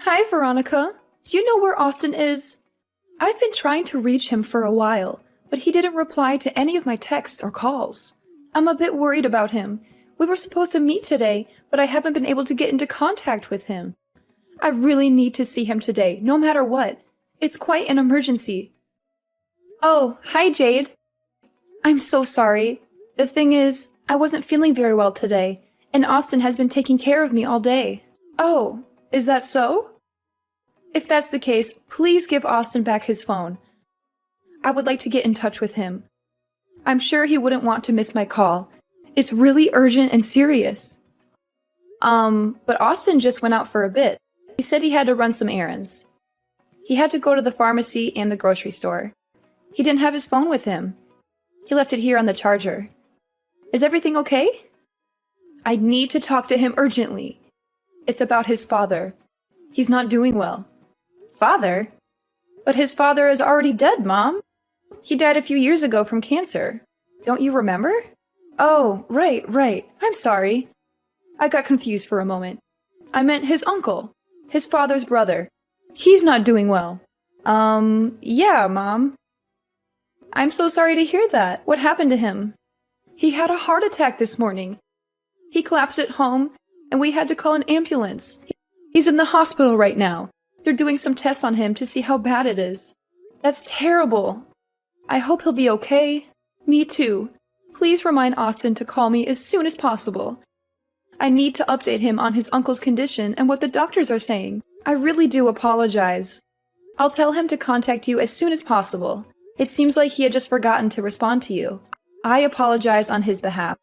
Hi, Veronica. Do you know where Austin is? I've been trying to reach him for a while, but he didn't reply to any of my texts or calls. I'm a bit worried about him. We were supposed to meet today, but I haven't been able to get into contact with him. I really need to see him today, no matter what. It's quite an emergency. Oh, hi, Jade. I'm so sorry. The thing is, I wasn't feeling very well today, and Austin has been taking care of me all day. Oh, is that so? If that's the case, please give Austin back his phone. I would like to get in touch with him. I'm sure he wouldn't want to miss my call. It's really urgent and serious. But Austin just went out for a bit. He said he had to run some errands. He had to go to the pharmacy and the grocery store. He didn't have his phone with him. He left it here on the charger. Is everything okay? I need to talk to him urgently. It's about his father. He's not doing well. Father? But his father is already dead, Mom. He died a few years ago from cancer. Don't you remember? Oh, right. I'm sorry. I got confused for a moment. I meant his uncle, his father's brother. He's not doing well. Yeah, Mom. I'm so sorry to hear that. What happened to him? He had a heart attack this morning. He collapsed at home, and we had to call an ambulance. He's in the hospital right now. They're doing some tests on him to see how bad it is. That's terrible. I hope he'll be okay. Me too. Please remind Austin to call me as soon as possible. I need to update him on his uncle's condition and what the doctors are saying. I really do apologize. I'll tell him to contact you as soon as possible. It seems like he had just forgotten to respond to you. I apologize on his behalf.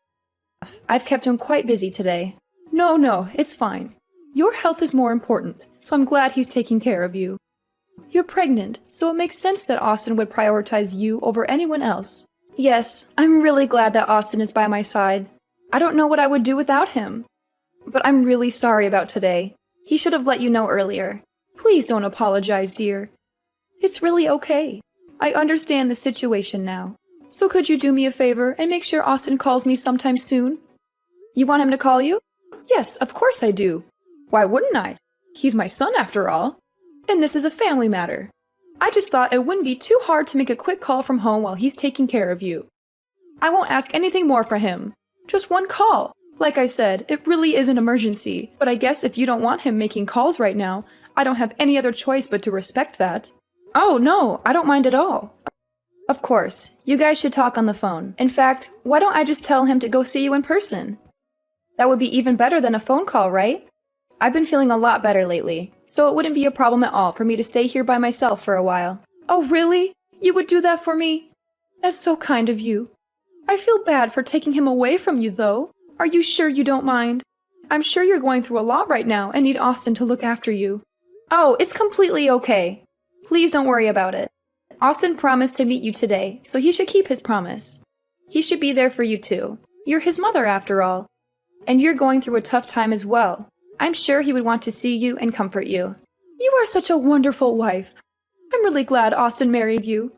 I've kept him quite busy today. No, it's fine. Your health is more important, so I'm glad he's taking care of you. You're pregnant, so it makes sense that Austin would prioritize you over anyone else. Yes, I'm really glad that Austin is by my side. I don't know what I would do without him. But I'm really sorry about today. He should have let you know earlier. Please don't apologize, dear. It's really okay. I understand the situation now. So could you do me a favor and make sure Austin calls me sometime soon? You want him to call you? Yes, of course I do. Why wouldn't I? He's my son after all. And this is a family matter. I just thought it wouldn't be too hard to make a quick call from home while he's taking care of you. I won't ask anything more for him. Just one call. Like I said, it really is an emergency, but I guess if you don't want him making calls right now, I don't have any other choice but to respect that. Oh, no, I don't mind at all. Of course, you guys should talk on the phone. In fact, why don't I just tell him to go see you in person? That would be even better than a phone call, right? I've been feeling a lot better lately, so it wouldn't be a problem at all for me to stay here by myself for a while. Oh, really? You would do that for me? That's so kind of you. I feel bad for taking him away from you, though. Are you sure you don't mind? I'm sure you're going through a lot right now and need Austin to look after you. Oh, it's completely okay. Please don't worry about it. Austin promised to meet you today, so he should keep his promise. He should be there for you too. You're his mother after all. And you're going through a tough time as well. I'm sure he would want to see you and comfort you. You are such a wonderful wife. I'm really glad Austin married you.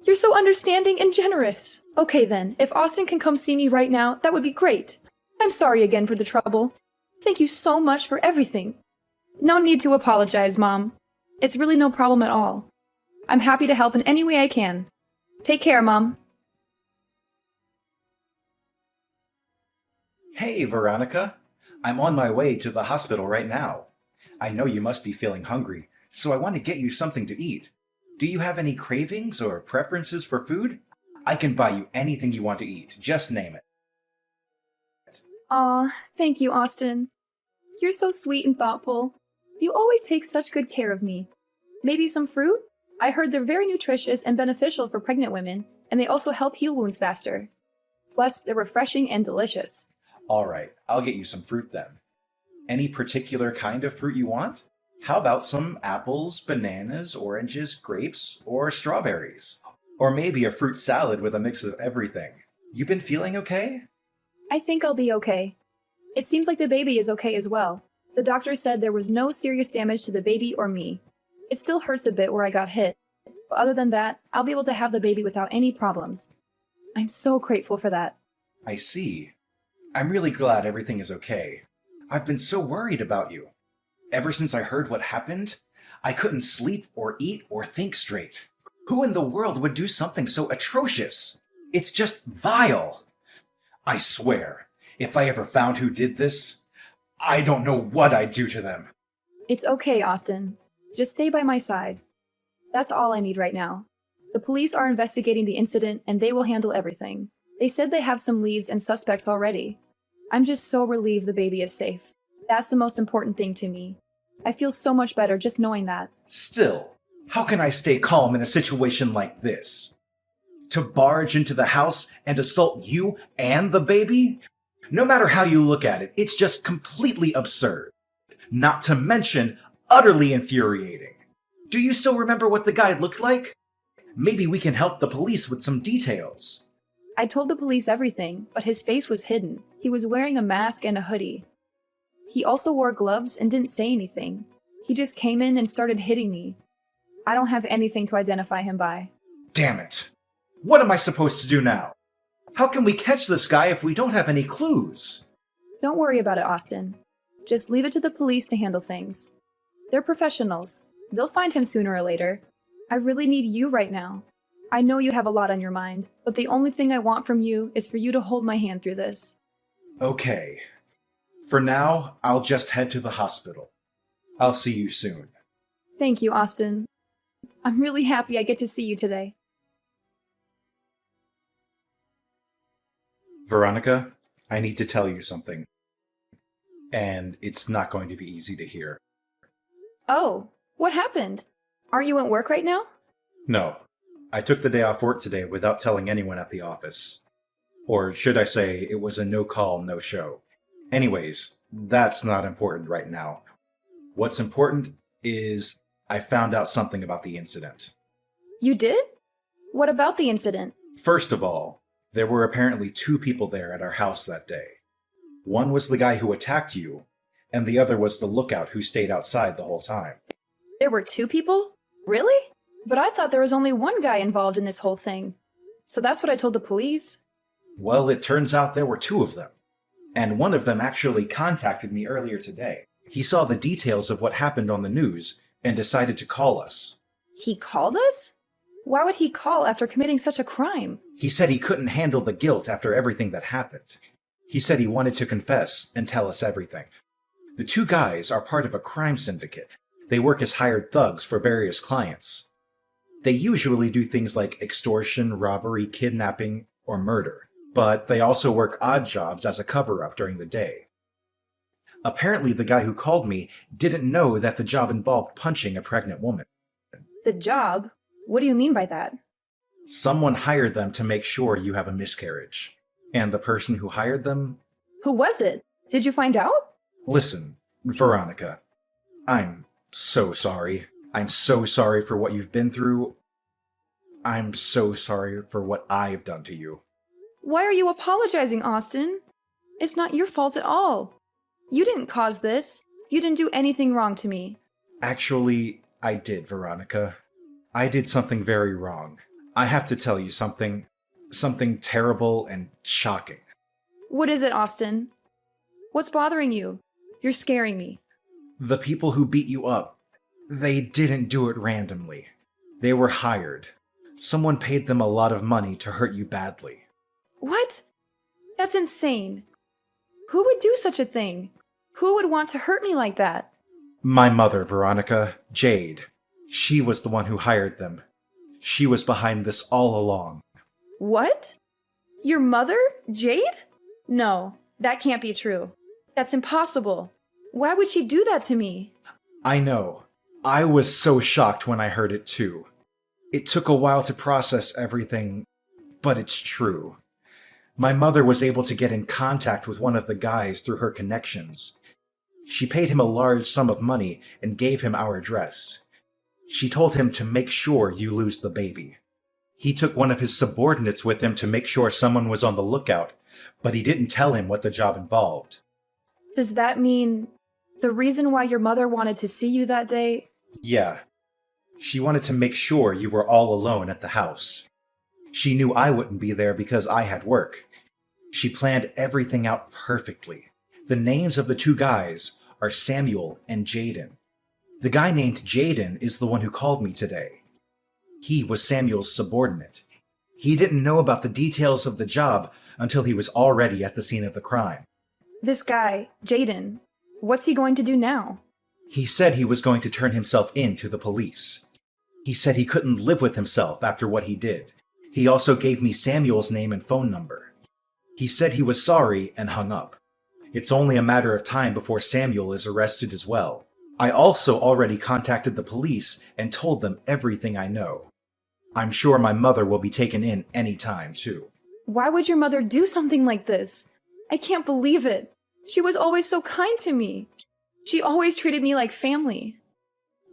You're so understanding and generous. Okay then, if Austin can come see me right now, that would be great. I'm sorry again for the trouble. Thank you so much for everything. No need to apologize, Mom. It's really no problem at all. I'm happy to help in any way I can. Take care, Mom. Hey, Veronica. I'm on my way to the hospital right now. I know you must be feeling hungry, so I want to get you something to eat. Do you have any cravings or preferences for food? I can buy you anything you want to eat. Just name it. Aw, thank you, Austin. You're so sweet and thoughtful. You always take such good care of me. Maybe some fruit? I heard they're very nutritious and beneficial for pregnant women, and they also help heal wounds faster. Plus, they're refreshing and delicious. All right, I'll get you some fruit then. Any particular kind of fruit you want? How about some apples, bananas, oranges, grapes, or strawberries? Or maybe a fruit salad with a mix of everything. You been feeling okay? I think I'll be okay. It seems like the baby is okay as well. The doctor said there was no serious damage to the baby or me. It still hurts a bit where I got hit, but other than that, I'll be able to have the baby without any problems. I'm so grateful for that. I see. I'm really glad everything is okay. I've been so worried about you. Ever since I heard what happened, I couldn't sleep or eat or think straight. Who in the world would do something so atrocious? It's just vile. I swear, if I ever found who did this, I don't know what I'd do to them. It's okay, Austin. Just stay by my side. That's all I need right now. The police are investigating the incident and they will handle everything. They said they have some leads and suspects already. I'm just so relieved the baby is safe. That's the most important thing to me. I feel so much better just knowing that. Still, how can I stay calm in a situation like this? To barge into the house and assault you and the baby? No matter how you look at it, it's just completely absurd. Not to mention, utterly infuriating. Do you still remember what the guy looked like? Maybe we can help the police with some details. I told the police everything, but his face was hidden. He was wearing a mask and a hoodie. He also wore gloves and didn't say anything. He just came in and started hitting me. I don't have anything to identify him by. Damn it. What am I supposed to do now? How can we catch this guy if we don't have any clues? Don't worry about it, Austin. Just leave it to the police to handle things. They're professionals. They'll find him sooner or later. I really need you right now. I know you have a lot on your mind, but the only thing I want from you is for you to hold my hand through this. Okay. For now, I'll just head to the hospital. I'll see you soon. Thank you, Austin. I'm really happy I get to see you today. Veronica, I need to tell you something. And it's not going to be easy to hear. Oh, what happened? Aren't you at work right now? No. I took the day off work today without telling anyone at the office. Or should I say, it was a no-call, no-show. Anyways, that's not important right now. What's important is I found out something about the incident. You did? What about the incident? First of all, there were apparently 2 people there at our house that day. One was the guy who attacked you, and the other was the lookout who stayed outside the whole time. There were 2 people? Really? But I thought there was only one guy involved in this whole thing. So that's what I told the police. Well, it turns out there were 2 of them. And one of them actually contacted me earlier today. He saw the details of what happened on the news and decided to call us. He called us? Why would he call after committing such a crime? He said he couldn't handle the guilt after everything that happened. He said he wanted to confess and tell us everything. The 2 guys are part of a crime syndicate. They work as hired thugs for various clients. They usually do things like extortion, robbery, kidnapping, or murder, but they also work odd jobs as a cover-up during the day. Apparently, the guy who called me didn't know that the job involved punching a pregnant woman. The job? What do you mean by that? Someone hired them to make sure you have a miscarriage. And the person who hired them... Who was it? Did you find out? Listen, Veronica, I'm so sorry. I'm so sorry for what you've been through. I'm so sorry for what I've done to you. Why are you apologizing, Austin? It's not your fault at all. You didn't cause this. You didn't do anything wrong to me. Actually, I did, Veronica. I did something very wrong. I have to tell you something terrible and shocking. What is it, Austin? What's bothering you? You're scaring me. The people who beat you up, they didn't do it randomly. They were hired. Someone paid them a lot of money to hurt you badly. What? That's insane. Who would do such a thing? Who would want to hurt me like that? My mother, Veronica, Jade. She was the one who hired them. She was behind this all along. What? Your mother, Jade? No, that can't be true. That's impossible. Why would she do that to me? I know. I was so shocked when I heard it too. It took a while to process everything, but it's true. My mother was able to get in contact with one of the guys through her connections. She paid him a large sum of money and gave him our address. She told him to make sure you lose the baby. He took one of his subordinates with him to make sure someone was on the lookout, but he didn't tell him what the job involved. Does that mean the reason why your mother wanted to see you that day? Yeah. She wanted to make sure you were all alone at the house. She knew I wouldn't be there because I had work. She planned everything out perfectly. The names of the 2 guys are Samuel and Jaden. The guy named Jaden is the one who called me today. He was Samuel's subordinate. He didn't know about the details of the job until he was already at the scene of the crime. This guy, Jaden, what's he going to do now? He said he was going to turn himself in to the police. He said he couldn't live with himself after what he did. He also gave me Samuel's name and phone number. He said he was sorry and hung up. It's only a matter of time before Samuel is arrested as well. I also already contacted the police and told them everything I know. I'm sure my mother will be taken in any time, too. Why would your mother do something like this? I can't believe it. She was always so kind to me. She always treated me like family.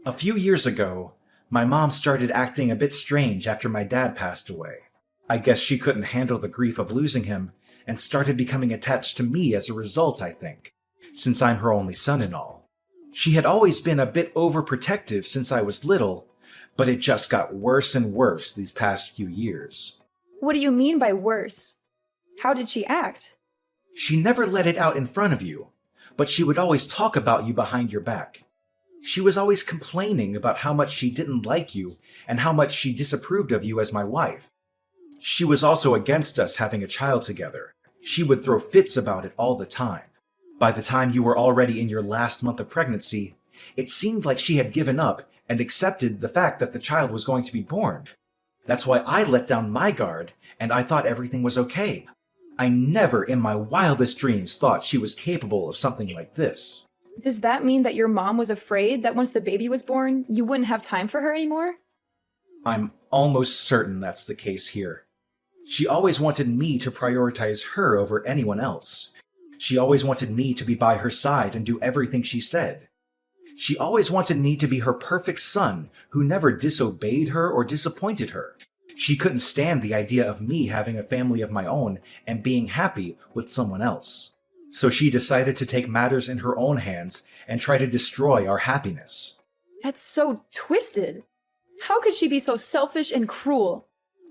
A few years ago, my mom started acting a bit strange after my dad passed away. I guess she couldn't handle the grief of losing him and started becoming attached to me as a result, I think, since I'm her only son and all. She had always been a bit overprotective since I was little, but it just got worse and worse these past few years. What do you mean by worse? How did she act? She never let it out in front of you, but she would always talk about you behind your back. She was always complaining about how much she didn't like you and how much she disapproved of you as my wife. She was also against us having a child together. She would throw fits about it all the time. By the time you were already in your last month of pregnancy, it seemed like she had given up and accepted the fact that the child was going to be born. That's why I let down my guard, and I thought everything was okay. I never in my wildest dreams thought she was capable of something like this. Does that mean that your mom was afraid that once the baby was born, you wouldn't have time for her anymore? I'm almost certain that's the case here. She always wanted me to prioritize her over anyone else. She always wanted me to be by her side and do everything she said. She always wanted me to be her perfect son who never disobeyed her or disappointed her. She couldn't stand the idea of me having a family of my own and being happy with someone else. So she decided to take matters in her own hands and try to destroy our happiness. That's so twisted. How could she be so selfish and cruel?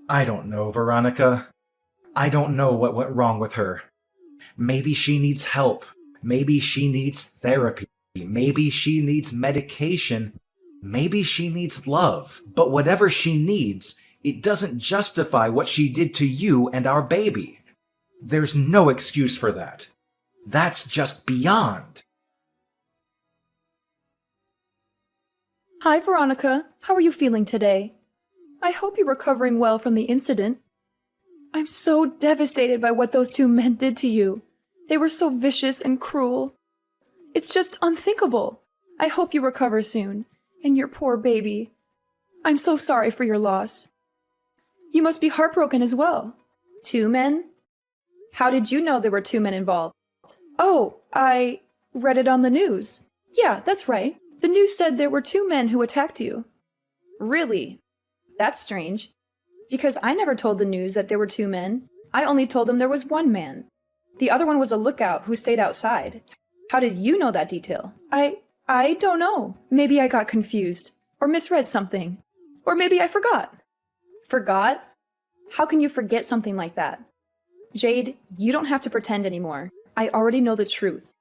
I don't know, Veronica. I don't know what went wrong with her. Maybe she needs help. Maybe she needs therapy. Maybe she needs medication. Maybe she needs love. But whatever she needs, it doesn't justify what she did to you and our baby. There's no excuse for that. That's just beyond. Hi, Veronica. How are you feeling today? I hope you're recovering well from the incident. I'm so devastated by what those two men did to you. They were so vicious and cruel. It's just unthinkable. I hope you recover soon. And your poor baby. I'm so sorry for your loss. You must be heartbroken as well. 2 men? How did you know there were 2 men involved? Oh, I read it on the news. Yeah, that's right. The news said there were 2 men who attacked you. Really? That's strange. Because I never told the news that there were 2 men. I only told them there was 1 man. The other one was a lookout who stayed outside. How did you know that detail? I don't know. Maybe I got confused. Or misread something. Or maybe I forgot. Forgot? How can you forget something like that? Jade, you don't have to pretend anymore. I already know the truth.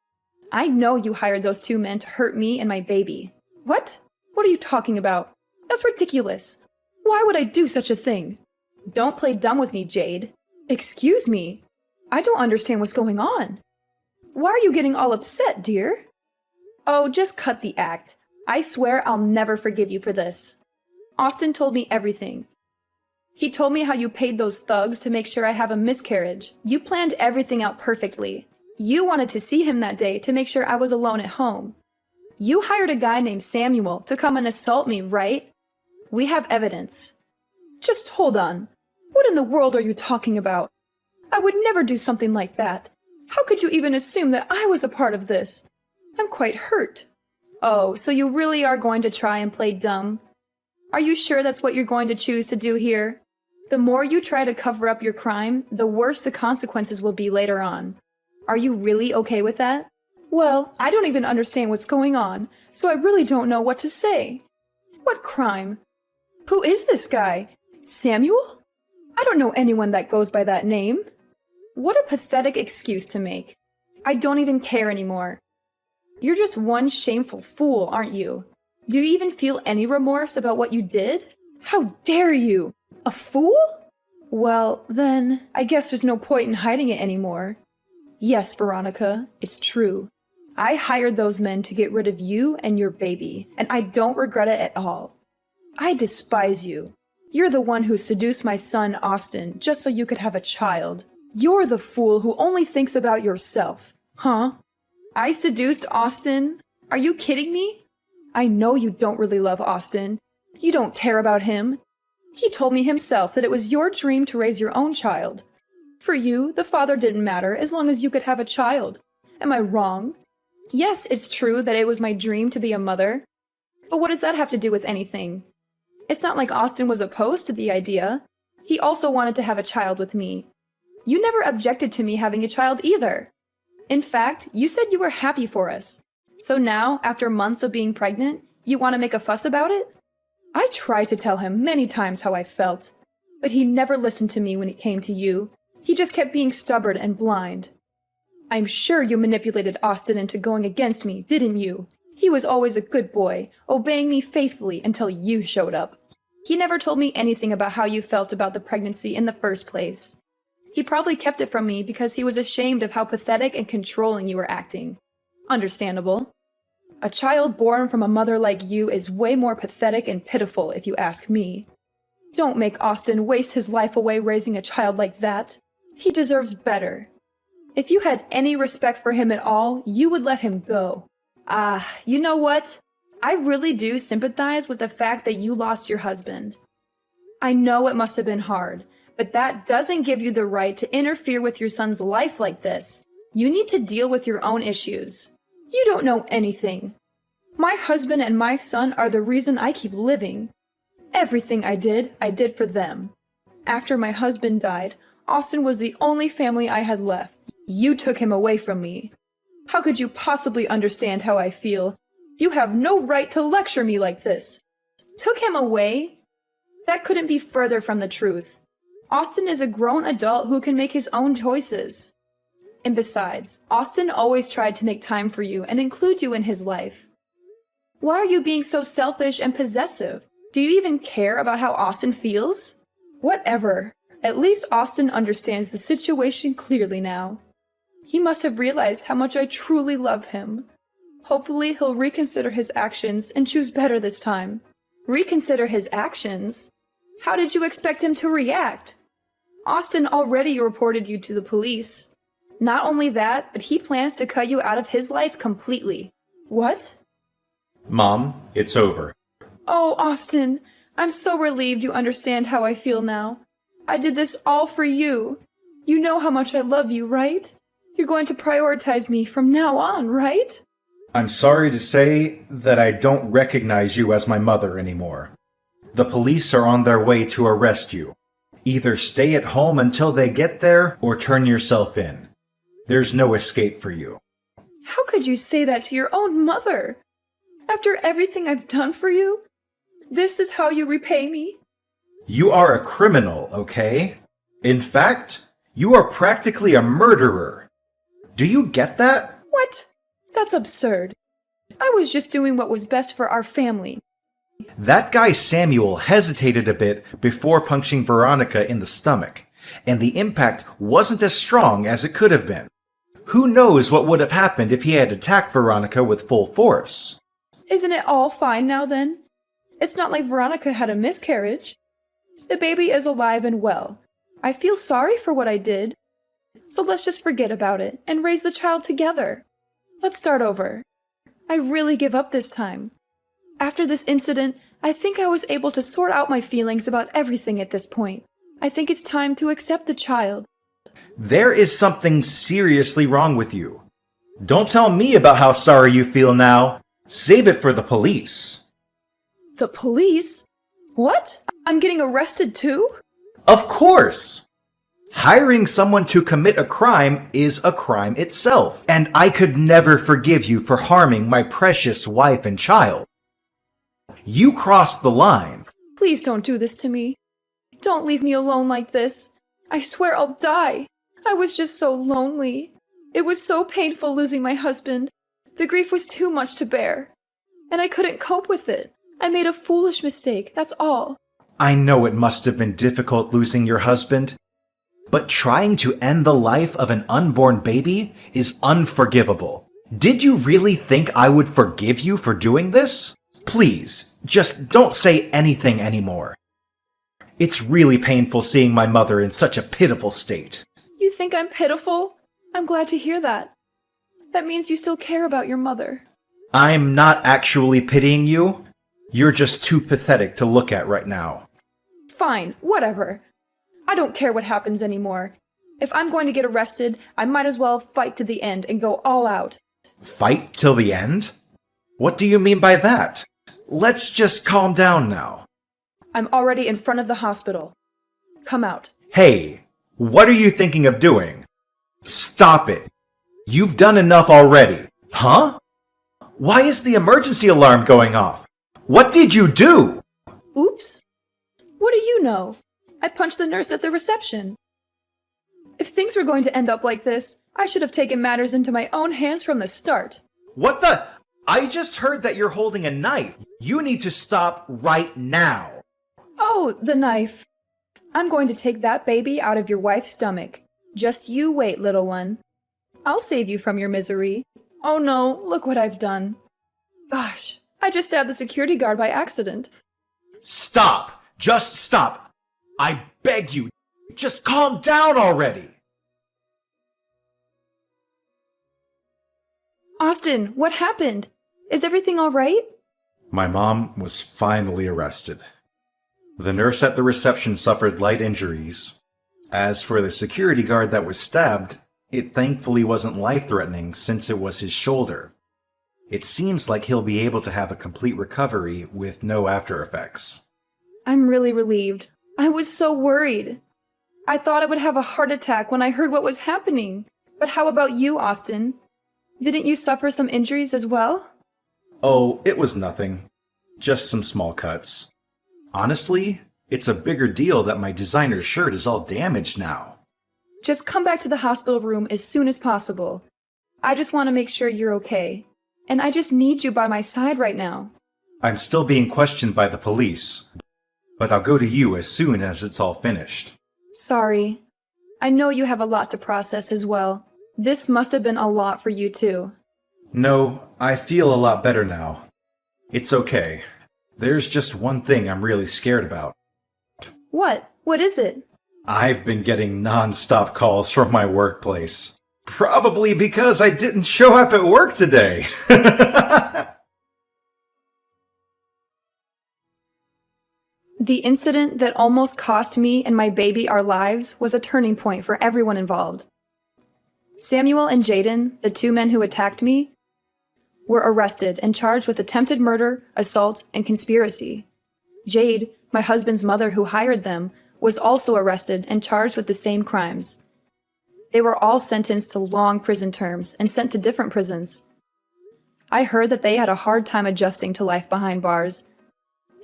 I know you hired those 2 men to hurt me and my baby. What? What are you talking about? That's ridiculous. Why would I do such a thing? Don't play dumb with me, Jade. Excuse me. I don't understand what's going on. Why are you getting all upset, dear? Oh, just cut the act. I swear I'll never forgive you for this. Austin told me everything. He told me how you paid those thugs to make sure I have a miscarriage. You planned everything out perfectly. You wanted to see him that day to make sure I was alone at home. You hired a guy named Samuel to come and assault me, right? We have evidence. Just hold on. What in the world are you talking about? I would never do something like that. How could you even assume that I was a part of this? I'm quite hurt. Oh, so you really are going to try and play dumb? Are you sure that's what you're going to choose to do here? The more you try to cover up your crime, the worse the consequences will be later on. Are you really okay with that? Well, I don't even understand what's going on, so I really don't know what to say. What crime? Who is this guy? Samuel? I don't know anyone that goes by that name. What a pathetic excuse to make. I don't even care anymore. You're just one shameful fool, aren't you? Do you even feel any remorse about what you did? How dare you? A fool? Well, then, I guess there's no point in hiding it anymore. Yes, Veronica, it's true. I hired those men to get rid of you and your baby, and I don't regret it at all. I despise you. You're the one who seduced my son, Austin, just so you could have a child. You're the fool who only thinks about yourself. Huh? I seduced Austin? Are you kidding me? I know you don't really love Austin. You don't care about him. He told me himself that it was your dream to raise your own child. For you, the father didn't matter as long as you could have a child. Am I wrong? Yes, it's true that it was my dream to be a mother. But what does that have to do with anything? It's not like Austin was opposed to the idea. He also wanted to have a child with me. You never objected to me having a child either. In fact, you said you were happy for us. So now, after months of being pregnant, you want to make a fuss about it? I tried to tell him many times how I felt, but he never listened to me when it came to you. He just kept being stubborn and blind. I'm sure you manipulated Austin into going against me, didn't you? He was always a good boy, obeying me faithfully until you showed up. He never told me anything about how you felt about the pregnancy in the first place. He probably kept it from me because he was ashamed of how pathetic and controlling you were acting. Understandable. A child born from a mother like you is way more pathetic and pitiful, if you ask me. Don't make Austin waste his life away raising a child like that. He deserves better. If you had any respect for him at all, you would let him go. You know what? I really do sympathize with the fact that you lost your husband. I know it must have been hard, but that doesn't give you the right to interfere with your son's life like this. You need to deal with your own issues. You don't know anything. My husband and my son are the reason I keep living. Everything I did for them. After my husband died, Austin was the only family I had left. You took him away from me. How could you possibly understand how I feel? You have no right to lecture me like this. Took him away? That couldn't be further from the truth. Austin is a grown adult who can make his own choices. And besides, Austin always tried to make time for you and include you in his life. Why are you being so selfish and possessive? Do you even care about how Austin feels? Whatever. At least Austin understands the situation clearly now. He must have realized how much I truly love him. Hopefully he'll reconsider his actions and choose better this time. Reconsider his actions? How did you expect him to react? Austin already reported you to the police. Not only that, but he plans to cut you out of his life completely. What? Mom, it's over. Oh, Austin, I'm so relieved you understand how I feel now. I did this all for you. You know how much I love you, right? You're going to prioritize me from now on, right? I'm sorry to say that I don't recognize you as my mother anymore. The police are on their way to arrest you. Either stay at home until they get there, or turn yourself in. There's no escape for you. How could you say that to your own mother? After everything I've done for you? This is how you repay me? You are a criminal, okay? In fact, you are practically a murderer. Do you get that? What? That's absurd. I was just doing what was best for our family. That guy Samuel hesitated a bit before punching Veronica in the stomach, and the impact wasn't as strong as it could have been. Who knows what would have happened if he had attacked Veronica with full force? Isn't it all fine now then? It's not like Veronica had a miscarriage. The baby is alive and well. I feel sorry for what I did. So let's just forget about it and raise the child together. Let's start over. I really give up this time. After this incident, I think I was able to sort out my feelings about everything at this point. I think it's time to accept the child. There is something seriously wrong with you. Don't tell me about how sorry you feel now. Save it for the police. The police? What? I'm getting arrested too? Of course! Hiring someone to commit a crime is a crime itself, and I could never forgive you for harming my precious wife and child. You crossed the line. Please don't do this to me. Don't leave me alone like this. I swear I'll die. I was just so lonely. It was so painful losing my husband. The grief was too much to bear, and I couldn't cope with it. I made a foolish mistake, that's all. I know it must have been difficult losing your husband, but trying to end the life of an unborn baby is unforgivable. Did you really think I would forgive you for doing this? Please, just don't say anything anymore. It's really painful seeing my mother in such a pitiful state. You think I'm pitiful? I'm glad to hear that. That means you still care about your mother. I'm not actually pitying you. You're just too pathetic to look at right now. Fine, whatever. I don't care what happens anymore. If I'm going to get arrested, I might as well fight to the end and go all out. Fight till the end? What do you mean by that? Let's just calm down now. I'm already in front of the hospital. Come out. Hey, what are you thinking of doing? Stop it. You've done enough already. Huh? Why is the emergency alarm going off? What did you do? Oops. What do you know? I punched the nurse at the reception. If things were going to end up like this, I should have taken matters into my own hands from the start. What the? I just heard that you're holding a knife. You need to stop right now. Oh, the knife. I'm going to take that baby out of your wife's stomach. Just you wait, little one. I'll save you from your misery. Oh no, look what I've done. Gosh, I just stabbed the security guard by accident. Stop! Just stop! I beg you, just calm down already! Austin, what happened? Is everything all right? My mom was finally arrested. The nurse at the reception suffered light injuries. As for the security guard that was stabbed, it thankfully wasn't life-threatening since it was his shoulder. It seems like he'll be able to have a complete recovery with no after effects. I'm really relieved. I was so worried. I thought I would have a heart attack when I heard what was happening. But how about you, Austin? Didn't you suffer some injuries as well? Oh, it was nothing. Just some small cuts. Honestly, it's a bigger deal that my designer shirt is all damaged now. Just come back to the hospital room as soon as possible. I just want to make sure you're okay. And I just need you by my side right now. I'm still being questioned by the police, but I'll go to you as soon as it's all finished. Sorry. I know you have a lot to process as well. This must have been a lot for you too. No, I feel a lot better now. It's okay. There's just one thing I'm really scared about. What? What is it? I've been getting non-stop calls from my workplace. Probably because I didn't show up at work today. The incident that almost cost me and my baby our lives was a turning point for everyone involved. Samuel and Jaden, the two men who attacked me, were arrested and charged with attempted murder, assault, and conspiracy. Jade, my husband's mother who hired them, was also arrested and charged with the same crimes. They were all sentenced to long prison terms and sent to different prisons. I heard that they had a hard time adjusting to life behind bars,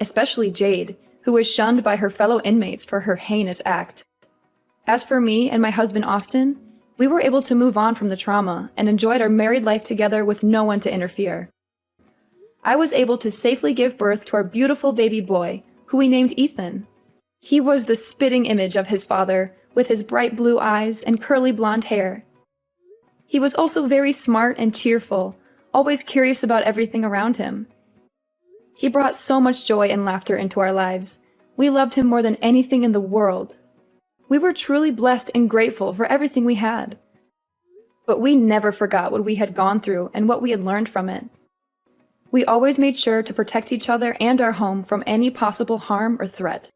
especially Jade, who was shunned by her fellow inmates for her heinous act. As for me and my husband Austin, we were able to move on from the trauma and enjoyed our married life together with no one to interfere. I was able to safely give birth to our beautiful baby boy, who we named Ethan. He was the spitting image of his father, with his bright blue eyes and curly blonde hair. He was also very smart and cheerful, always curious about everything around him. He brought so much joy and laughter into our lives. We loved him more than anything in the world. We were truly blessed and grateful for everything we had. But we never forgot what we had gone through and what we had learned from it. We always made sure to protect each other and our home from any possible harm or threat.